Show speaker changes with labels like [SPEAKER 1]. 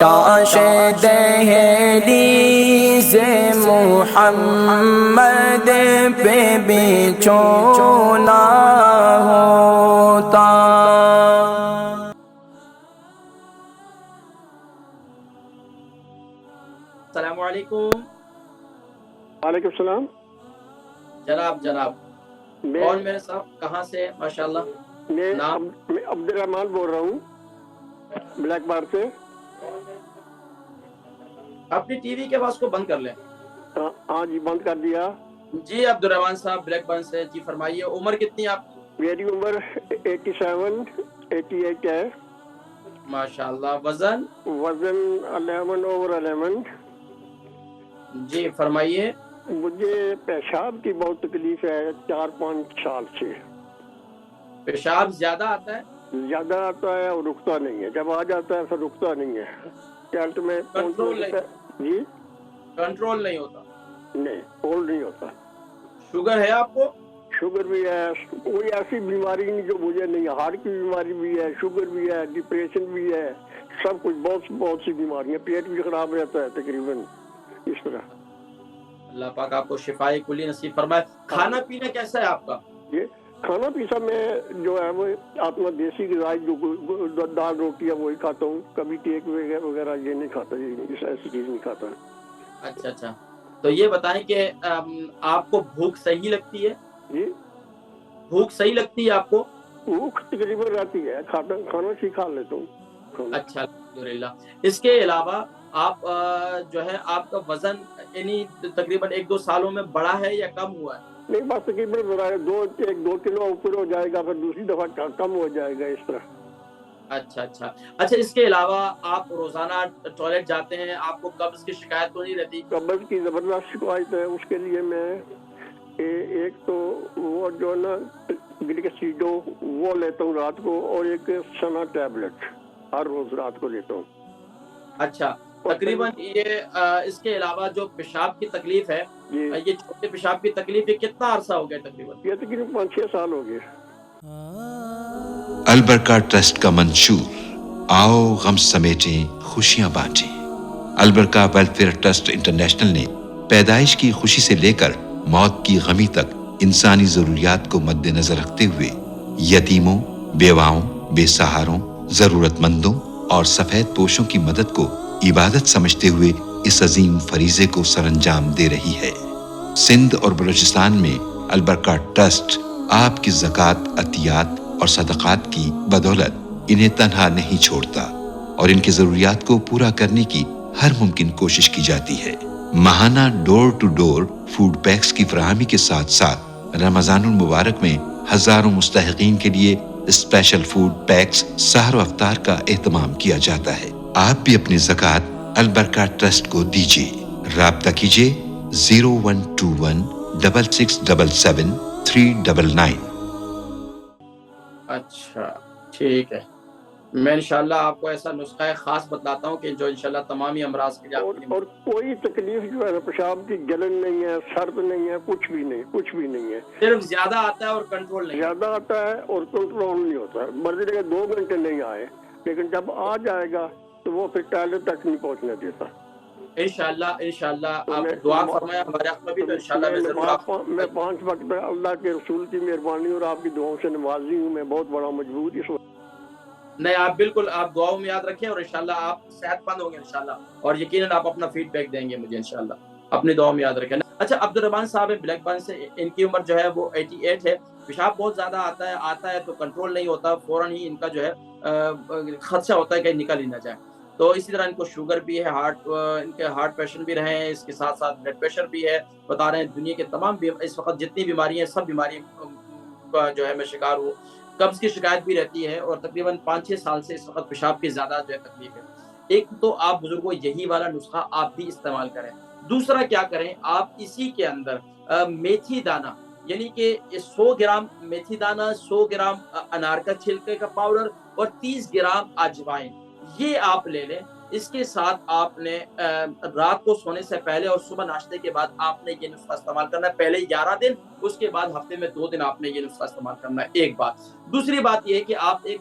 [SPEAKER 1] کاش دہلیز محمد پہ بچھونا ہوتا۔
[SPEAKER 2] السلام علیکم۔
[SPEAKER 3] وعلیکم السلام۔
[SPEAKER 2] جناب کون میرے صاحب، کہاں سے؟ ماشاءاللہ
[SPEAKER 3] میں
[SPEAKER 2] نام؟
[SPEAKER 3] عبد الرحمان بول رہا ہوں بلیک بار سے۔
[SPEAKER 2] اپنی ٹی وی کے آواز کو بند کر لیں۔
[SPEAKER 3] ہاں جی، بند کر دیا۔
[SPEAKER 2] جی عبد الرحمان صاحب بلیک بن سے، جی فرمائیے، عمر کتنی آپ کی؟
[SPEAKER 3] میری عمر 88 ہے۔
[SPEAKER 2] ماشاءاللہ۔ وزن؟
[SPEAKER 3] وزن 11/11۔
[SPEAKER 2] جی فرمائیے۔
[SPEAKER 3] مجھے پیشاب کی بہت تکلیف ہے 4-5 سال سے۔
[SPEAKER 2] پیشاب زیادہ آتا ہے؟
[SPEAKER 3] زیادہ آتا ہے اور رکتا نہیں ہے، جب آ جاتا ہے پھر رکتا نہیں ہے۔ ٹیلٹ میں جی
[SPEAKER 2] کنٹرول نہیں ہوتا؟
[SPEAKER 3] نہیں، ہولڈ نہیں ہوتا۔
[SPEAKER 2] شوگر ہے آپ کو؟
[SPEAKER 3] شوگر بھی ہے، کوئی ایسی بیماری نہیں جو مجھے نہیں ہے۔ ہارٹ کی بیماری بھی ہے، شوگر بھی ہے، ڈپریشن بھی ہے، سب کچھ، بہت سی بیماریاں۔ پیٹ بھی خراب رہتا ہے تقریباً اس طرح۔
[SPEAKER 2] اللہ پاک آپ کو شفائے کلی نصیب فرمائے۔ کھانا پینا کیسا ہے آپ کا؟
[SPEAKER 3] یہ کھانا پینا میں جو ہے وہ اپنا دیسی غذائی جو دال روٹی ہے وہی کھاتا ہوں، کبھی کیک وغیرہ یہ نہیں کھاتا، یہ ایسی چیز نہیں کھاتا۔
[SPEAKER 2] اچھا، تو یہ بتائیں کہ آپ کو بھوک صحیح لگتی ہے؟
[SPEAKER 3] جی،
[SPEAKER 2] بھوک صحیح لگتی ہے آپ کو؟
[SPEAKER 3] بھوک تقریباً رہتی ہے، کھانا سکھا لیتا ہوں۔
[SPEAKER 2] اچھا، الحمدللہ۔ اس کے علاوہ آپ جو ہے آپ کا وزن یعنی تقریباً 1-2 سالوں میں بڑا ہے یا کم ہوا ہے؟
[SPEAKER 3] نہیں، بس تقریباً 2 کلو اوپر ہو جائے گا، پھر دوسری دفعہ کم ہو جائے گا، اس طرح۔
[SPEAKER 2] اچھا، اس کے علاوہ آپ روزانہ ٹوائلٹ جاتے ہیں، آپ کو قبض کی شکایت تو نہیں رہتی؟
[SPEAKER 3] قبض کی زبردست شکایت ہے، اس کے لیے میں ایک تو وہ جو نا گلیکسیڈو وہ لیتا ہوں رات کو، اور ایک سنا ٹیبلٹ ہر روز رات کو لیتا ہوں۔
[SPEAKER 2] اچھا، تقریباً یہ اس کے علاوہ جو پیشاب کی تکلیف ہے، یہ چھوٹے پیشاب کی تکلیف، یہ کتنا عرصہ ہو گیا تقریباً؟
[SPEAKER 3] یہ تقریباً 5-6 سال ہو گئے۔
[SPEAKER 4] البرکہ ٹرسٹ کا منشور، آؤ غم سمیٹیں خوشیاں بانٹیں۔ البرکہ ویلفیئر ٹرسٹ انٹرنیشنل نے پیدائش کی خوشی سے لے کر موت کی غمی تک انسانی ضروریات کو مد نظر رکھتے ہوئے یتیموں، بیواؤں، بے سہاروں، ضرورت مندوں اور سفید پوشوں کی مدد کو عبادت سمجھتے ہوئے اس عظیم فریضے کو سر انجام دے رہی ہے۔ سندھ اور بلوچستان میں البرکہ ٹرسٹ آپ کی زکوٰۃ، عطیات اور صدقات کی بدولت انہیں تنہا نہیں چھوڑتا اور ان کی ضروریات کو پورا کرنے کی ہر ممکن کوشش کی جاتی ہے۔ ماہانہ ڈور ٹو ڈور فوڈ پیکس کی فراہمی کے ساتھ ساتھ رمضان المبارک میں ہزاروں مستحقین کے لیے اسپیشل فوڈ پیکس سحر و افطار کا اہتمام کیا جاتا ہے۔ آپ بھی اپنی زکوٰۃ البرکہ ٹرسٹ کو دیجیے۔ رابطہ کیجیے 0121-6677-399۔
[SPEAKER 2] اچھا، ٹھیک ہے۔ میں انشاءاللہ آپ کو ایسا نسخہ خاص بتلاتا ہوں کہ جو انشاءاللہ تمامی امراض کے لیے
[SPEAKER 3] اور کوئی تکلیف جو ہے پیشاب کی جلن نہیں ہے، سرد نہیں ہے، کچھ بھی نہیں ہے۔
[SPEAKER 2] صرف زیادہ آتا ہے اور کنٹرول نہیں؟
[SPEAKER 3] زیادہ آتا ہے اور کنٹرول نہیں ہوتا ہے۔ مرضی لگے 2 گھنٹے نہیں آئے، لیکن جب آ جائے گا تو وہ پھر ٹائلٹ تک نہیں پہنچنے دیتا۔
[SPEAKER 2] انشاءاللہ آپ دعا فرمائیں ہمارے حق میں بھی، تو انشاءاللہ میں ضرور آپ
[SPEAKER 3] میں 5 وقت اللہ کے رسول کی مہربانی اور آپ کی دعاؤں سے نوازی ہوں، میں بہت بڑا مجبور اس وقت۔
[SPEAKER 2] نہیں، آپ بالکل آپ دعاؤں میں یاد رکھیں، اور انشاءاللہ آپ صحت مند ہوں گے انشاءاللہ، اور یقیناً آپ اپنا فیڈ بیک دیں گے مجھے انشاءاللہ۔ اپنی دعاؤں میں یاد رکھیں۔ اچھا، عبد الرحمان صاحب بلیک بن سے، ان کی عمر جو ہے وہ 88 ہے۔ پیشاب بہت زیادہ آتا ہے تو کنٹرول نہیں ہوتا، فوراً ہی ان کا جو ہے خدشہ ہوتا ہے کہ نکل ہی نہ جائے۔ تو اسی طرح ان کو شوگر بھی ہے، ان کے ہارٹ پیشنٹ بھی رہے ہیں، اس کے ساتھ ساتھ بلڈ پریشر بھی ہے۔ بتا رہے ہیں دنیا کے تمام اس وقت جتنی بیماریاں ہیں، سب بیماریوں کا جو ہے میں شکار ہوں۔ قبض کی شکایت بھی رہتی ہے، اور تقریباً 5-6 سال سے اس وقت پیشاب کی زیادہ جو ہے تکلیف ہے۔ ایک تو آپ بزرگوں یہی والا نسخہ آپ بھی استعمال کریں۔ دوسرا کیا کریں، آپ اسی کے اندر میتھی دانہ، یعنی کہ 100 گرام میتھی دانہ، 100 گرام انار کا چھلکے کا پاؤڈر اور 30 گرام اجوائن، یہ آپ لے لیں۔ اس کے ساتھ آپ نے رات کو سونے سے پہلے اور صبح ناشتے کے بعد آپ نے یہ نسخہ استعمال کرنا ہے، پہلے 11 دن، اس کے بعد ہفتے میں 2 دن آپ نے یہ نسخہ استعمال کرنا ہے۔ ایک بات۔ دوسری بات یہ ہے کہ آپ ایک